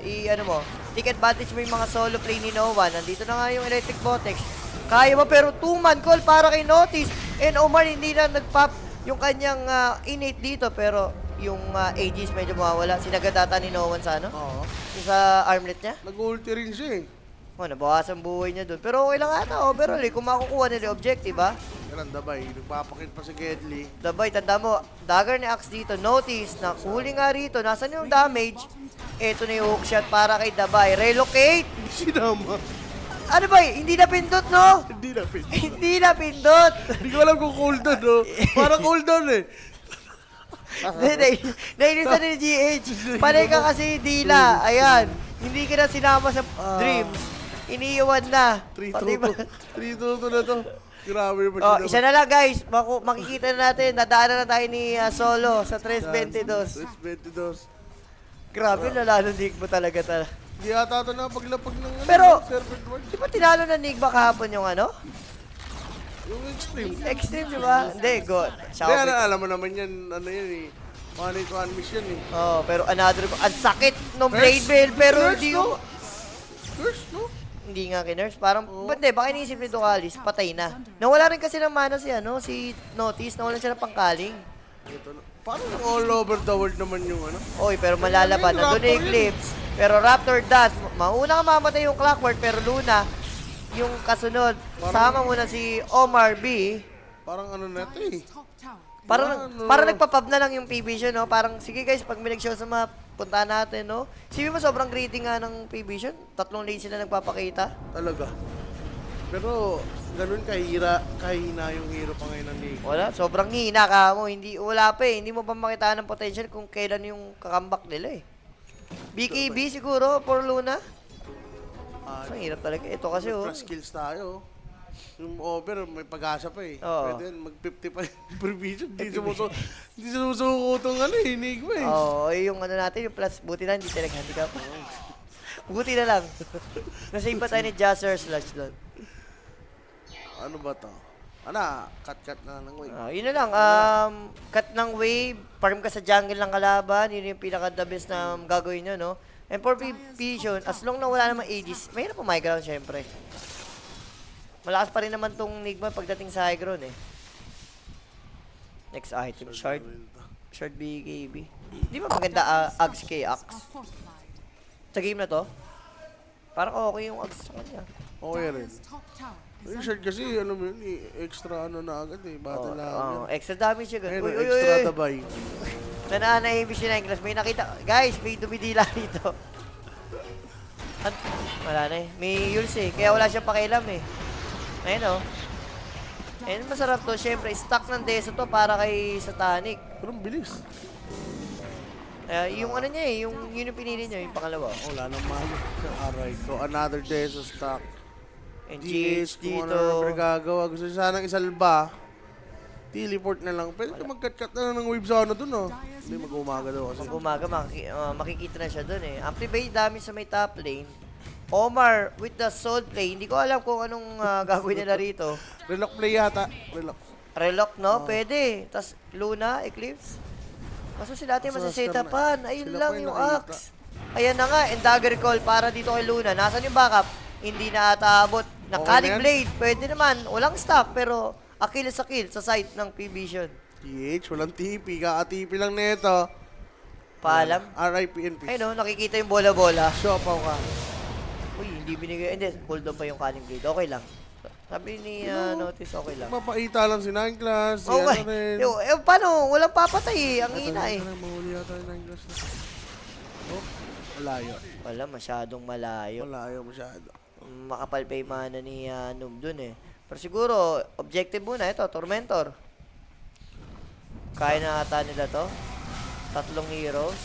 take advantage mo yung mga solo play ni Nova. Nandito na nga yung Electric Vortex. Kaya mo pero 2-man call para kay Notice. And Omar hindi na nag-pop yung kanyang innate dito pero yung Aegis medyo mawawala. Sinagadata ni Novan sa Oo. yung sa armlet niya. Nag-ulti rin siya eh. Nabawasan buhay niya doon. Pero okay lang ata overall eh. Kung makukuha nila yung objective Ganun dabay. Nagpapakit pa si Gedli. Dabay, tanda mo, dagger ni Axe dito. Notice na huli nga rito. Nasaan yung damage? Ito na yung hook shot para kay Dabay. Relocate! Sinama. Ano ba hindi na pindot, no? Hindi na pin. Hindi na pindot. Hindi ko alam kung cooldown, no? Parang cooldown eh. Nainis na ni GH. Panay ka kasi dila. Ayan. Hindi ka na sinama sa dreams. Iniiwan na. 3-2 na to. Grabe naman Oh, isa na lang guys. Makikita na natin. Nadaanan na tayo ni Solo sa 3.22. 3-22. Grabe, lalalo Nigma talaga. Hindi ata ito na paglapag ng Pero, serpent ward. di ba tinalo na Nigma kahapon yung ano? Yung extreme. Extreme, di ba? Hindi, good. Kaya alam mo naman yan, ano yan eh. One hit, one miss yan eh. Oh, pero another, ang sakit nung Curse? Blade Mail, pero Curse, hindi no? yung, Curse, no? hindi nga kinurse. Parang, ba't di, baka iniisip ni Ducalis, patay na. Nawala rin kasi ng mana si, si Notice, nawalan siya ng pangkaling. Ito na. Parang all over the world naman yung ano. Oy, pero malalaban. Nandun na yung Eclipse. Pero Raptor Dust, mauna ka mamatay yung Clockwork, pero Luna, yung kasunod, sama mo na si Omar B. Parang ano na ito eh. Parang nagpa-pub na lang yung PB no? Parang, sige guys, pag may nag-show sa map, puntahan natin, no? Sabi mo, sobrang greedy nga ng PB. 3 lanes sila nagpapakita. Talaga. Pero, ganun kahina yung hero pa ngayon ng league. Wala, sobrang hina ka mo. Wala pa eh. Hindi mo pa makitaan ng potential kung kailan yung kakambak nila eh. BKB siguro, for Luna. Ang hirap talaga. Ito kasi oh. Plus skills tayo. Yung over, may pag-asa pa eh. Oo. Pwede yan, mag-50 pa yung provision. Hindi sumusuko itong ano eh, Enigma eh. Oo, yung ano natin, yung plus, buti na hindi talaga handicap. Buti na lang. Nasave pa tayo ni Jazzer Slash doon. Ano ba to? Cut na ng wave. Yun na lang, cut ng wave, farm ka sa jungle ng kalaban, yun yung pinaka-the best na gagawin nyo, no? And for vision, as long na wala namang Aegis, mahirap ang high ground, syempre. Malakas pa rin naman tong Nigma pagdating sa high ground, eh. Next item, shard BKB. Di ba maganda Axe kay Axe? Sa game na to? Parang okay yung Axe sa kanya. Okay rin. Yung shard kasi, ano mo yun, extra ano na agad eh, battle na agad. Extra damage siya. Ayun, extra dabay. Nananahimik siya na Inglas. May nakita. Guys, may dumidila dito. Wala na eh. May Yules eh. Kaya wala siyang pakialam eh. Ayun oh. Ayun, masarap to. Siyempre, stock ng Deso to para kay Satanic. Pero ang bilis. Yung ano niya eh. Yun yung pinili niya. Yung pangalawa. Wala nang malo. Aray ko, another day sa stock. And GH kung dito. ano na gagawa. Gusto siya sanang isalba. Teleport na lang. Pwede ka mag-cut na lang ng wave sa ano dun oh. Hindi, mag-umaga daw kasi. Pag umaga, makikita na siya dun eh. Amplify damage sa may top lane. Omar with the soul play. Hindi ko alam kung anong gagawin nila rito. Relock play yata. Relock. Relock, no? Pwede. Tapos Luna, Eclipse. Kaso sila natin masasetapan. Ayun Sila lang pa yung yung nakita. Axe. Ayan na nga, and dagger call para dito kay Luna. Nasaan yung backup? Hindi na ata abot. Nakaling na yan? blade. Pwede naman. Walang stop, pero Achilles sa kill sa side ng P-Vision. TH, walang TP. Kaka-TP lang nito. Paalam. RIP and Ayun peace. no, nakikita yung bola-bola. Siopaw ka. Uy, hindi binigay. Hindi, cooldown pa yung cunning blade. Okay lang. Sabi ni Notice, okay lang. Mapaita lang si Nine Class. Si Okay. ano rin. Paano? Walang papatay eh. Ang ina eh. Mahuli yata yung Nine Class na. Oh, malayo. Wala, masyadong malayo. Malayo masyado. Makapal pa yung mana ni Noob dun eh. Pero siguro, objective muna ito, Tormentor. Kaya na ata nila to. 3 heroes.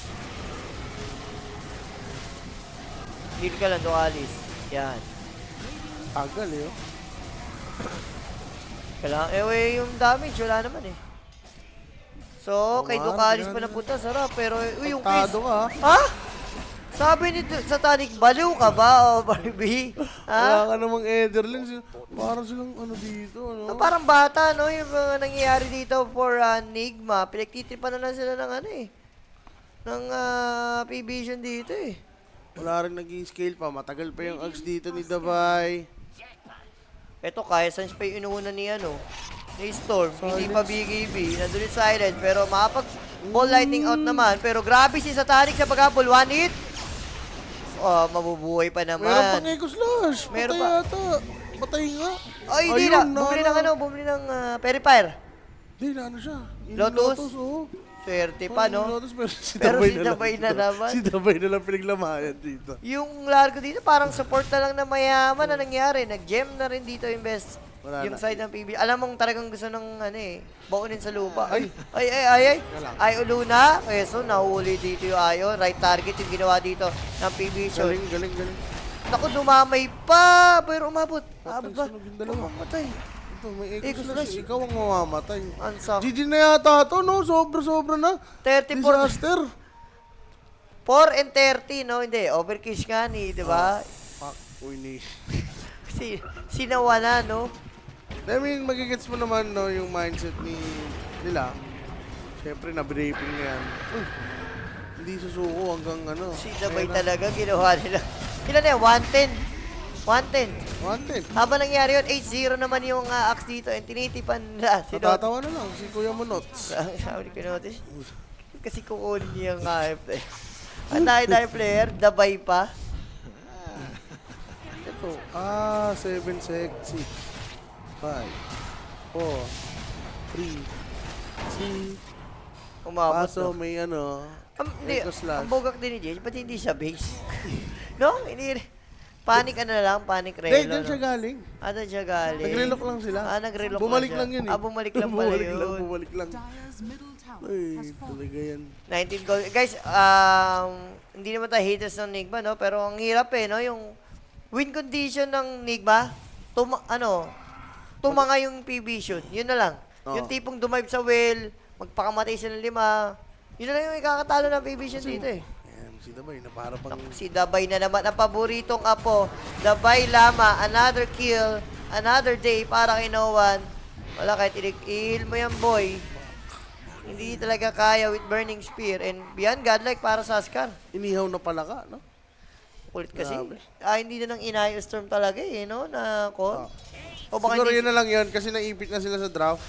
Heal ka lang, Ducalis. Yan. Tagal eh. Oh. Kailangan, yung damage, wala naman eh. So, kay Ducalis pa napunta, sarap. Pero, yung face. Tado ka. Ha? Sabi ni Satanic, baliw ka ba o Barbie? Ha? Wala ka namang Ederlin. Parang silang ano dito. Ano? Parang bata, no? Yung mga nangyayari dito for Enigma. Pinagtitripan na lang sila ng ano eh. Ng P-Vision dito eh. Wala rin nag-i-scale pa. Matagal pa yung Axe dito ni Dabay. Eto, kaya Sans pa yung inuuna ni ni Storm. Hindi pa BKB. Nandun yung silent. Pero makapag ball lightning out naman. Pero grabe si Satanic sa pag-apple. 1 hit. Oh, mabubuhay pa naman. Meron pang Echo Slash. Meron Patay pa. yata. Patay nga. Ay, hindi na. Bumili ng bumili ng Perifire. Hindi na ano siya. Yung Lotus? oh. Swerte pa, no? Notice, pero si Pero Dabay si na lang Dabay na dito. naman. Si Dabay na lang pinaglamayan dito. Yung largo dito, parang support na lang na mayaman na nangyari. Nag-gem na rin dito yung best. Wala Yung na. side ng PB. Alam mong talagang gusto ng ano eh, baunin sa lupa. Ay. Ay. Wala. Ay, uluna. So, nahuli dito yung Ayo. Right target yung ginawa dito ng PB shot. Galing. Naku, dumamay pa. Pero umabot. Abot ba? Sunog yung dalawa. Mamatay. Ito, may Eco Eco Slash. Slash. Ikaw ang mamamatay. Ansak. GG na yata to, no? Sobra na. 34. Disaster. 4 and 30, no? Hindi. Overkish nga ni, di ba? Fuck. Uy, ni. Sinawa na, no? I mean, magigets mo naman, no, yung mindset nila. Siyempre, na-briefing na yan. Hindi susuko hanggang ano. Sinabay Ayan na. talaga ginawa nila. Ilan na yan? 110. 110. Wanted. Habang nangyari yun, 8-0 naman yung axe dito and tinitipan nila. Natatawa na lang si Kuya Monots. Sabi ko notice. Kasi kukunin niya yung AFT. Ang dahil player, dabay pa. Ito. 7 sec, 6, 5, 4, 3, 2, Umabot. Paso No? may ano. Hindi, Eco Slash. ang bogak din ni Jace, ba't hindi siya base? No? Panic ano na lang, panic Hindi, relo. dyan siya galing. Doon siya galing. Nag-relock lang sila. Nag-relock Bumalik siya. lang yun eh. Bumalik lang pala yun. Bumalik lang. Ay, talaga yan. 19 goal. Guys, hindi naman tayo haters ng Nigma, no? Pero ang hirap eh, no? Yung win condition ng Nigma, tumanga yung PB shoot. Yun na lang. Oo. Yung tipong dumive sa well, magpakamatay sila ng 5. Yun na lang yung ikakatalo ng PB shoot dito eh. Ayan, si Dabay, na para pang... Si Dabay na naman, ang paboritong apo. Dabay Lama, another kill, another day para kay Noan. Wala, kahit i-heal mo yan, boy. Hindi talaga kaya with Burning Spear. And beyond godlike para sa Askar. Inihaw na pala ka, no? Kulit kasi. Grabe. Hindi na nang Inayo Storm talaga eh, no? Na call. O baka Siguro hindi... yun na lang yun, kasi naipit na sila sa draft.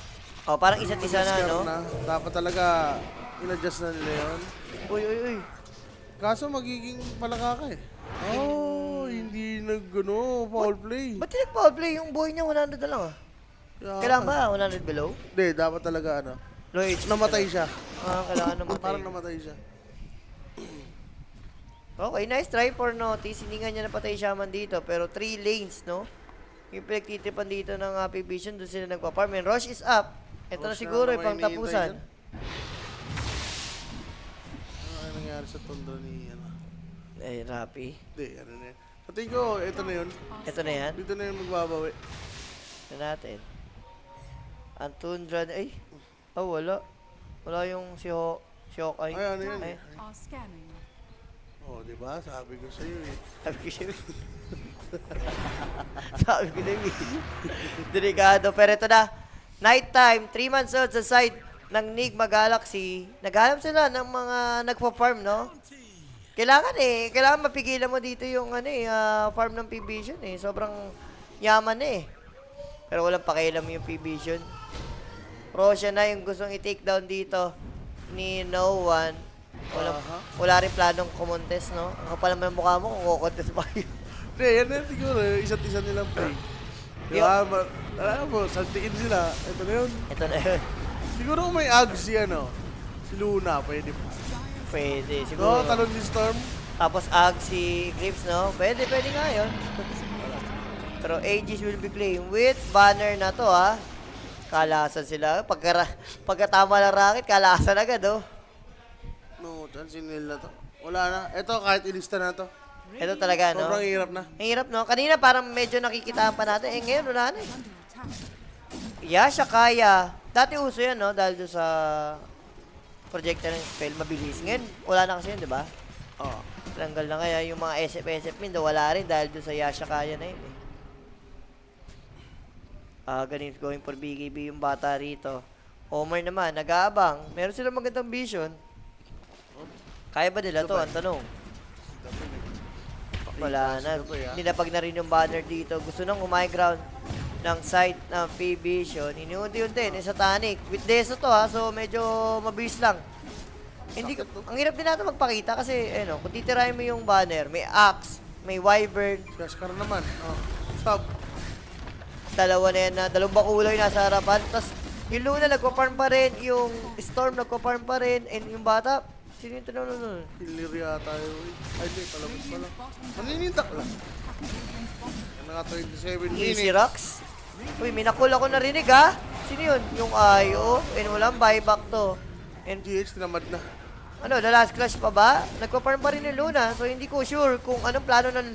Parang isa't isa na, Scar no? na. Dapat talaga, in-adjust na nila yun. Uy. Kaso magiging palaka ka eh. Oh, hindi foul play. Ba't hindi foul play? Yung boy niya 100 na lang ah. Kailangan ba 100 below? Hindi, dapat talaga Low HP. namatay siya. Kailangan namatay. Parang namatay siya. Okay, nice try for notice. Hindi nga niya napatay Shaman dito, pero 3 lanes, no? Yung pinagtitipan dito ng Happy Vision, doon sila nagpa-farm. And Rush is up. Ito na Rush siguro, na, yung may pangtapusan. Ano nangyari sa tundra ni Rapi. Hindi, ano na yan. Sa tingin ko, ito na yun. Ito na yan. Dito na yun magbabawi. Ito natin. Ang Tundra, wala. Wala yung si Hawkeye. Ay, ano yan Ay, Are scanning. Oh, di ba? Sabi ko sa'yo eh. sabi ko siya. Sabi ko na yun. Delikado. Pero ito na. Nighttime, 3 months old sa side ng Nigma Galaxy. Naghanap sila ng mga nagpa-farm, no? Kailangan mapigilan mo dito yung farm ng P-Vision eh. Sobrang yaman eh. Pero walang pakialam yung P-Vision. Roshan na yung gustong i-take down dito ni No One. Wala rin planong kumontes, no? Ang kapal naman ng mukha mo kung kukontes pa kayo. Hindi, yan na siguro. Isa't isa nilang play. Di ba? Alam mo, saltiin sila. Ito na yun. Ito na yun. Siguro kung may Ags si si Luna, pwede pa. Pwede, No, siguro. talon ni Storm. Tapos si Grips, no? Pwede nga yun. Pero Aegis will be playing with banner na to, ha? Kalasan sila. Pagkatama ng racket, kalasan agad, oh. No, chance nila to. Wala na. Ito, kahit ilista na to. Ito talaga, no? Sobrang hirap na. Ang hirap, no? Kanina parang medyo nakikitaan pa natin. Ngayon, wala na eh. Yasha kaya. Dati uso yan, no? Dahil doon sa projector ng spell, mabilis. Ngayon, wala na kasi yun, di ba? Oo. Tanggal na kaya yung mga SF min, wala rin dahil doon sa Yasha kaya na yun eh. Ganun going for BKB yung bata rito. Homer naman, nag-aabang. Meron silang magandang vision. Kaya ba nila to? Ang tanong. Wala na. Nilapag na rin yung banner dito. Gusto nang high ground ng side ng P-Vision. Iniunti-unti, Satanic. With Deso to ha, so medyo mabilis lang. Ang hirap din natin magpakita kasi, kung titirahin mo yung banner, may Axe, may Wyvern. Scar naman. Oh. Stop. Dalawa na yan na, dalawang bakulay nasa harapan. Tapos, Yung Luna nagpa-farm pa rin, yung Storm nagpa-farm pa rin, and yung bata, sino yung tinanong nun? Hilir yata yun. Ay, di, palabas pala. Maninintak lang. Yan na nga 27 Easy minutes. Rocks? Uy, may nakul ako narinig ha? Sino yun? Yung Ayo, and walang buyback to. And GH, tinamad na. ano, the last clash pa ba? Nagpa-farm pa rin yung Luna, so hindi ko sure kung anong plano ng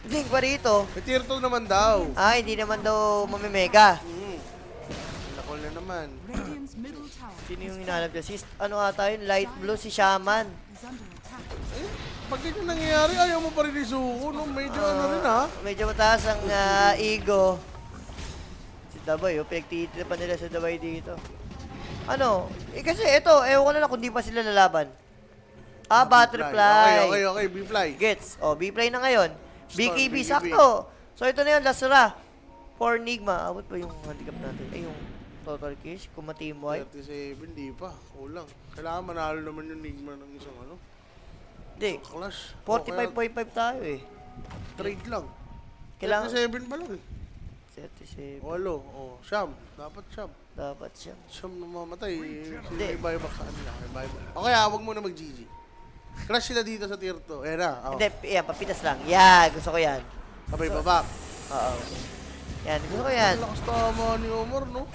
Link pa rito. May tier 2 naman daw. Ah, hindi naman daw mamimega. Nakol na naman. Radiant's middle tower Sino yung hinahanap niya? Si, ano ata yun? Light blue, si Shaman. is under attack. Eh, pag ganyan nangyayari, ayaw mo pa rin isuko, no? Medyo ano rin, ha? Medyo mataas ang ego. Si Dabay, oh, pinagtitira pa nila sa Dabay dito. Ano? Eh kasi ito, ewan ko na lang kung di pa sila lalaban. Ah, Butterfly. Okay, B-Fly. Gets. Oh, B-Play na ngayon. Storm, BKB, BKB. sakto. So ito na yun, Lasura. For Nigma. Abot pa yung handicap natin. Ay, yung total kills. Kung ma-team wipe. 37, di pa. Kulang. Kailangan manalo naman yung Nigma ng isang ano. Hindi. Clash. 45.5 tayo eh. Trade lang. Kailangan... 37 pa lang eh. 37. Walo. Oh, Sham. Dapat Sham. Dapat siya. Sham namamatay. Hindi. May buyback sa kanila. May buyback. Okay, huwag mo na mag-GG. Crash sila dito sa tier 2. Ayan na. Oh. Hindi, yan, papitas lang. Yan, gusto ko yan. Sabay babak. Oo. Yan, gusto ko yan. Lakas tama ni Omar, no?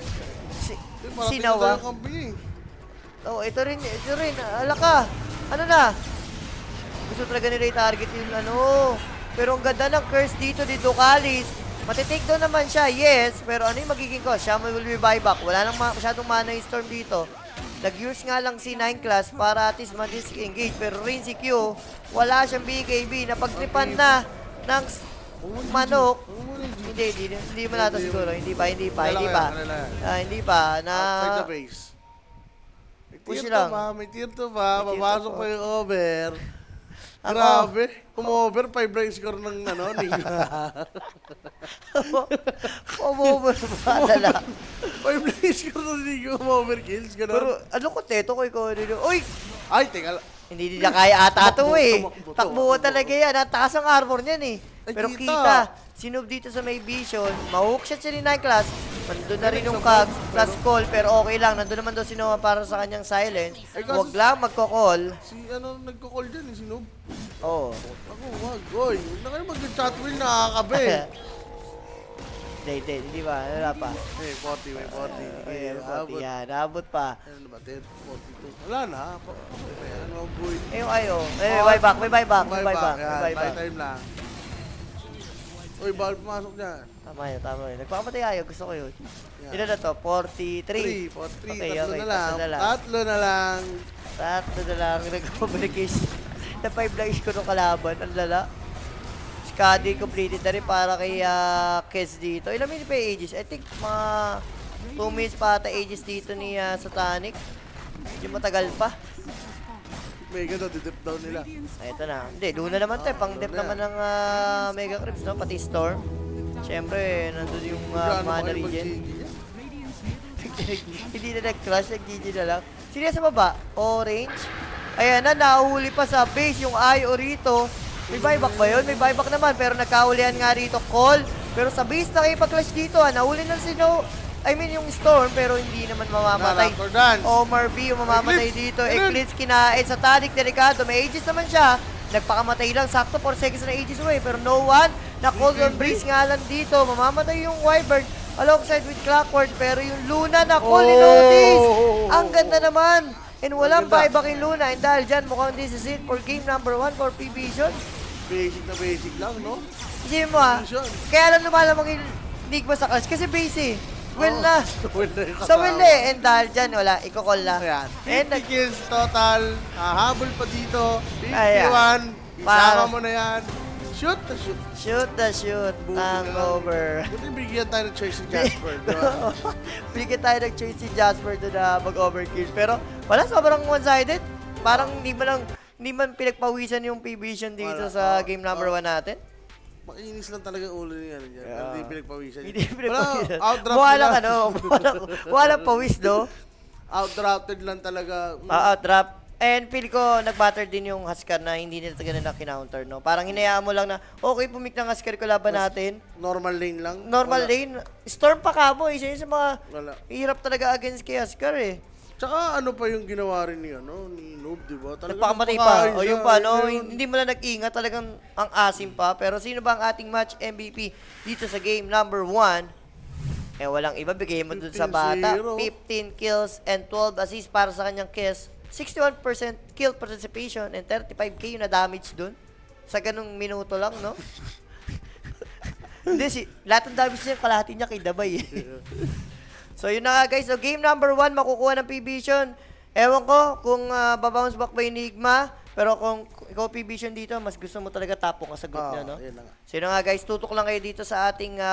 Sinawa. Kampi, eh. Oh, ito rin. Ala ka. Ano na? Gusto talaga nila i-target yung ano. Pero ang ganda ng curse dito ni Ducalis. Matitake down naman siya, yes. Pero ano yung magiging cost? Siya will be buyback. Wala nang masyadong mana yung Storm dito. Nag-use nga lang si 9 class para at least ma-disengage. Pero rin si Q, wala siyang BKB. Napagtripan na ng manok. Hindi mo nata siguro. Hindi pa. Hindi pa. Outside the base. May Push tier 2 lang. pa, may tier 2 pa. May tier two Papasok pa. pa yung over. Ako. Grabe. Kung-over, 5 rank score ng ano, Nigma. Umuubos pa lala. 5 rank score ng Nigma, over kills, Pero gano'n. ano ko teto ko ikaw nito. Uy! Ay, teka lang. Hindi nila kaya ata to eh. Tumakbo, Takbo talaga yan. Ang taas ang armor niyan eh. Ay, Pero kita. kita, sinub dito sa may vision, ma-hook siya ni 9 class. Nandun na rin yung Kags plus call, pero okay lang. Nandun naman daw si Noah para sa kanyang silence. Ay, kaso- Huwag lang magko-call. Si ano, nagko-call dyan, si Noob. Oo. Ako, wag. Oy, huwag na kayo mag-chat wheel, nakakabe. Hindi ba? Wala pa. Eh, 40, may 40. Ay, Abot. yan, abot pa. Ano ba, 10, 42. Wala na. Ano, boy. Eh, yung ayo. May buyback. May Yan, buy buyback. time lang. Uy, bawal pumasok dyan. Tama yun. Nagpapatay ayo. Gusto ko yun. Yan. Ilan na to? 43. 3, 43, Okay, tatlo okay, na lang. tatlo na lang. Tatlo na lang. Tatlo na lang nag-communication. Na 5 lang ko nung kalaban. Ang lala. Skadi completed na rin para kay Kes dito. Ilang minutes pa yung Aegis? I think mga 2 minutes pa ata Aegis dito ni Satanic. Medyo matagal pa. Mega na, didip down nila. Ay, ito na. Hindi, Luna naman tayo. Pang-dep naman ng Mega Crips, no? Pati Storm. Siyempre, nandun yung Gaano mana kayo regen. mag-GG yan? Hindi na nag-crush, nag-GG na lang. Sino yan sa baba? Orange. Ayan na, nahuli pa sa base yung Ayo rito. May buyback ba yun? May buyback naman, pero nagkahulihan nga rito. Call. Pero sa base nakipag-clash dito, nahuli na si No. I mean yung Storm, pero hindi naman mamamatay. Raptor dance. Omar B yung mamamatay dito. Eclipse kinain sa Tanic, delikado. May Aegis naman siya. Nagpakamatay lang. Sakto 4 seconds na Aegis away. Pero no one. Na-cold on breeze nga lang dito. Mamamatay yung Wyvern alongside with Clockwork. Pero yung Luna na-call ni Notice. Ang ganda naman. And walang Ganda. buyback yung Luna. And dahil dyan, mukhang this is it for game number 1 for P-Vision. Basic na basic lang, no? Isipin mo Vision. Kaya lang lumalamang yung Enigma sa clash. Kasi base eh. Well Oh. na. Well na yung So kasama. well eh. And dahil dyan, wala. Iko-call na. Ayan. And 50 kills total. Hahabol pa dito. 51. Ayan. Isama mo na yan. Shoot na shoot. Shoot the shoot. Hangover. Buti bigyan tayo ng choice si Jasper. di ba? Bigyan tayo ng-choice si Jasper doon na mag-overkill. Pero wala, sobrang one-sided. Parang hindi man pinagpawisan yung P-Vision dito Wala. sa game number 1 natin. Makinis lang talaga ang ulo niya. Yeah. Hindi pinagpawisan. Hindi pinagpawisan. Wala, outdraft Mukha nila. lang wala pawis do. Outdrafted lang talaga. Outdraft. And feel ko, nag-matter din yung Huskar na hindi nila talaga na kinounter, no? Parang hinayaan mo lang na, okay, pumik ng Huskar ko laban natin. Normal lane lang. Normal Wala. lane. Storm pa ka mo, isa yun sa mga Wala. hirap talaga against kay Huskar eh. Tsaka ano pa yung ginawa rin ni Noob, di ba? Talagang Nagpakamatay napakain pa. O siya. yung pa, no? Yun. Hindi mo na nag-ingat. Talagang ang asim pa. Pero sino ba ang ating match MVP dito sa game number 1? Eh, walang iba. Bigay mo dun sa bata. 15-0. 15 kills and 12 assists para sa kanyang kills. 61% kill participation and 35k yung na-damage dun. Sa ganung minuto lang, no? Hindi, lahat ng damage niya, kalahati niya kay Dabay. So, yun na nga guys. So, game number 1, makukuha ng P-Vision. Ewan ko kung babounce back ba yung Enigma. Pero kung ikaw P-Vision dito, mas gusto mo talaga tapong ka sa group niya, no? Yun na nga. So, yun na nga guys. Tutok lang kayo dito sa ating